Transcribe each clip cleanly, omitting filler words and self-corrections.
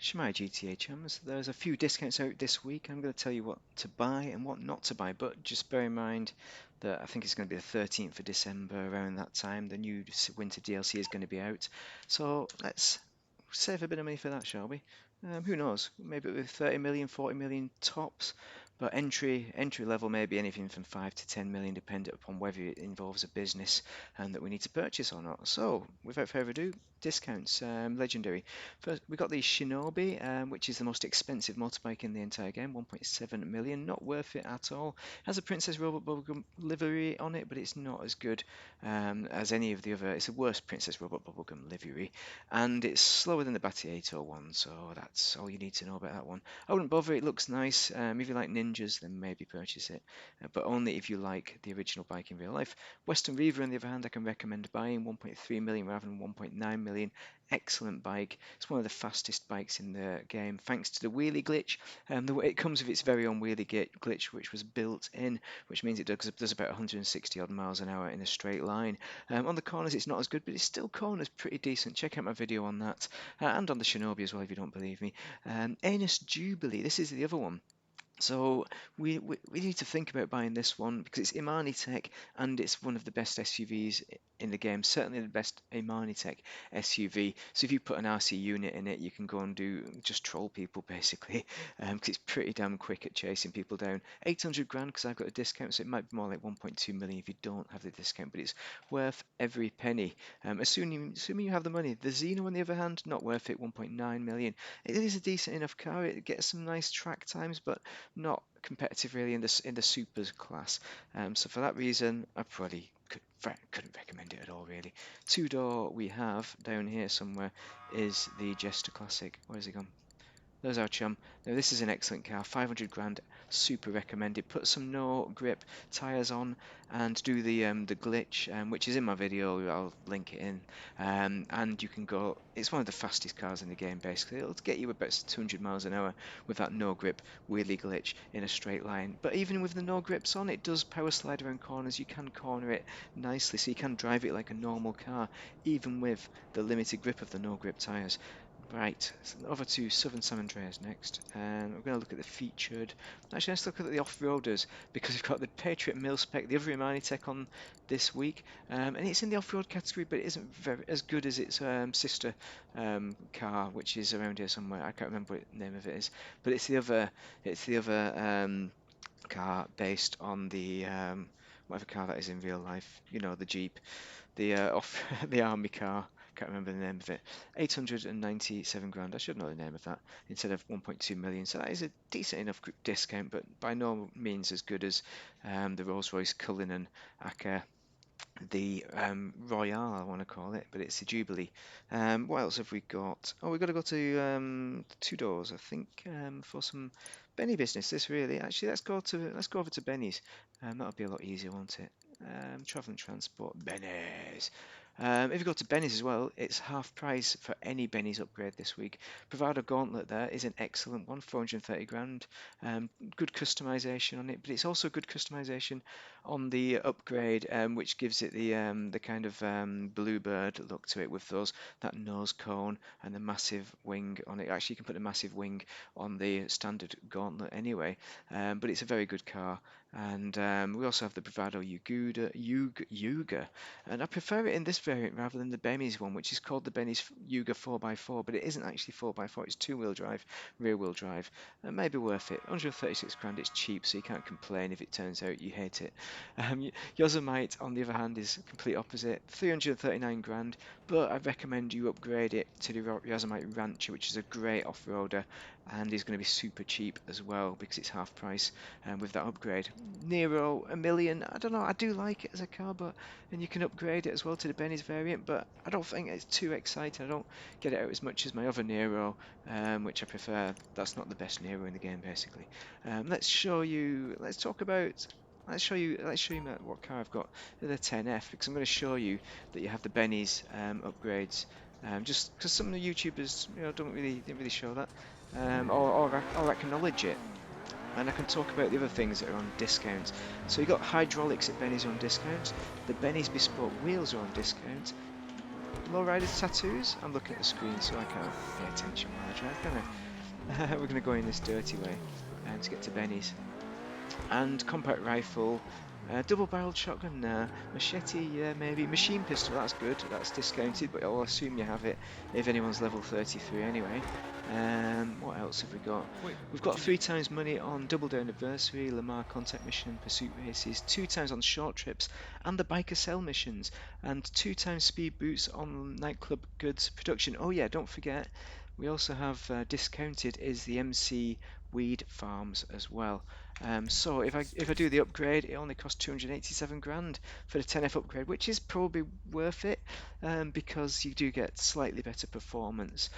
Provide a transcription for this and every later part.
Shmai GTA chums, there's a few discounts out this week. I'm going to tell you what to buy and what not to buy, but just bear in mind that I think it's going to be the 13th of December, around that time. The new winter DLC is going to be out. So let's save a bit of money for that, shall we? Who knows? Maybe with 30 million, 40 million tops. But entry level may be anything from 5 to 10 million, depending upon whether it involves a business and that we need to purchase or not. So, without further ado, discounts. Legendary. First, we got the Shinobi, which is the most expensive motorbike in the entire game, 1.7 million. Not worth it at all. Has a Princess Robot Bubblegum livery on it, but it's not as good as any of the other. It's the worst Princess Robot Bubblegum livery, and it's slower than the Batty 801. So that's all you need to know about that one. I wouldn't bother. It looks nice. If you like ninjas, then maybe purchase it, but only if you like the original bike in real life. Western Reaver, on the other hand, I can recommend buying, 1.3 million rather than 1.9 million. Excellent bike. It's one of the fastest bikes in the game, thanks to the wheelie glitch. It comes with its very own wheelie glitch, which was built in, which means it does about 160 odd miles an hour in a straight line. On the corners, it's not as good, but it's still corners pretty decent. Check out my video on that, and on the Shinobi as well, if you don't believe me. Anus Jubilee, this is the other one. So we need to think about buying this one because it's Imani Tech and it's one of the best SUVs in the game, certainly the best Imani Tech SUV. So if you put an RC unit in it, you can go and just troll people basically, because it's pretty damn quick at chasing people down. 800 grand because I've got a discount, so it might be more like 1.2 million if you don't have the discount, but it's worth every penny. Assuming you have the money. The Xeno, on the other hand, not worth it. 1.9 million. It is a decent enough car. It gets some nice track times, but not competitive really in the supers class. So for that reason, I probably couldn't recommend it at all really. Two door we have down here somewhere is the Jester Classic. Where's it gone? There's our chum. Now this is an excellent car, 500 grand, super recommended. Put some no grip tyres on and do the glitch, which is in my video. I'll link it in, and you can go. It's one of the fastest cars in the game. Basically, it'll get you about 200 miles an hour with that no grip wheelie glitch in a straight line. But even with the no grips on, it does power slide around corners. You can corner it nicely, so you can drive it like a normal car, even with the limited grip of the no grip tyres. Right, so over to Southern San Andreas next, and we're going to look at the featured. Actually, let's look at the off-roaders because we've got the Patriot Mil-Spec, the other Imani Tech on this week, and it's in the off-road category, but it isn't very as good as its sister car, which is around here somewhere. I can't remember what the name of it is, but it's the other car based on the whatever car that is in real life. You know, the Jeep, the army car. Can't remember the name of it. 897 grand. I should know the name of that instead of 1.2 million. So that is a decent enough discount, but by no means as good as the Rolls-Royce Cullinan Acca, the Royale, I want to call it, but it's the Jubilee. What else have we got? Oh, we've got to go to Two Doors, I think, for some Benny business. This really, actually, let's go over to Benny's. That'll be a lot easier, won't it? Travel and transport, Benny's. If you go to Benny's as well, it's half price for any Benny's upgrade this week. Bravado Gauntlet there is an excellent one, 430 grand. Good customization on it, but it's also good customization on the upgrade, which gives it the kind of bluebird look to it with that nose cone and the massive wing on it. Actually, you can put a massive wing on the standard Gauntlet anyway, but it's a very good car. And we also have the Bravado Yuga, and I prefer it in this variant rather than the Benny's one, which is called the Benny's Yuga 4x4, but it isn't actually 4x4, it's two-wheel drive, rear-wheel drive. Maybe worth it. 136 grand, it's cheap, so you can't complain if it turns out you hate it. Yosemite, on the other hand, is complete opposite, 339 grand, but I recommend you upgrade it to the Yosemite Rancher, which is a great off-roader, and is going to be super cheap as well because it's half price with that upgrade. Nero, a million, I don't know, I do like it as a car, and you can upgrade it as well to the Benny's variant, but I don't think it's too exciting. I don't get it out as much as my other Nero, which I prefer. That's not the best Nero in the game, basically. Let's show you. Let's show you what car I've got. The 10F, because I'm going to show you that you have the Benny's upgrades. Just because some of the YouTubers, didn't really show that, or acknowledge it. And I can talk about the other things that are on discount. So you got hydraulics at Benny's on discount. The Benny's bespoke wheels are on discount. Lowriders tattoos. I'm looking at the screen so I can't pay attention while I drive, can I? We're going to go in this dirty way to get to Benny's. And compact rifle, double-barreled shotgun, machete, yeah, maybe machine pistol. That's good. That's discounted, but I'll assume you have it if anyone's level 33 anyway. What else have we got? Wait, We've what got you three need? times money on Double Down Adversary, Lamar Contact Mission, Pursuit Races, 2 times on short trips, and the Biker Cell missions, and 2 times speed boots on Nightclub Goods production. Oh yeah, don't forget, we also have discounted is the MC Weed Farms as well. So if I do the upgrade, it only costs 287 grand for the 10F upgrade, which is probably worth it because you do get slightly better performance.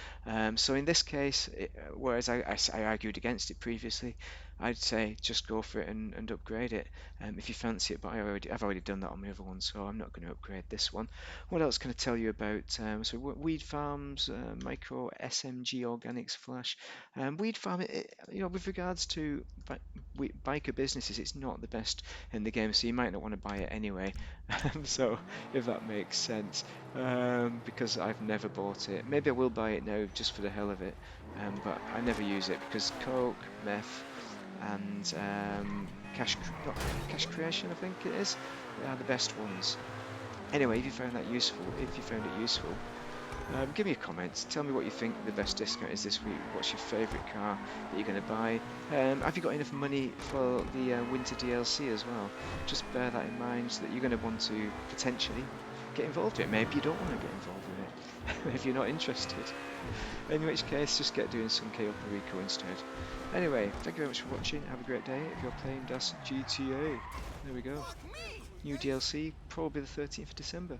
So in this case, whereas I argued against it previously, I'd say just go for it and upgrade it if you fancy it. But I've already done that on my other one, so I'm not going to upgrade this one. What else can I tell you about? So weed farms, micro SMG organics flash, weed farm. With regards to biker businesses, it's not the best in the game, so you might not want to buy it anyway. So if that makes sense, because I've never bought it. Maybe I will buy it now just for the hell of it, but I never use it because coke, meth, and not cash creation, I think it is, are the best ones. Anyway, if you found that useful, if you found it useful, give me a comment. Tell me what you think the best discount is this week. What's your favourite car that you're going to buy? Have you got enough money for the winter DLC as well? Just bear that in mind so that you're going to want to potentially get involved with it. Maybe you don't want to get involved with it if you're not interested. In which case, just get doing some KO Perico instead. Anyway, thank you very much for watching. Have a great day. If you're playing Das GTA, there we go. New DLC, probably the 13th of December.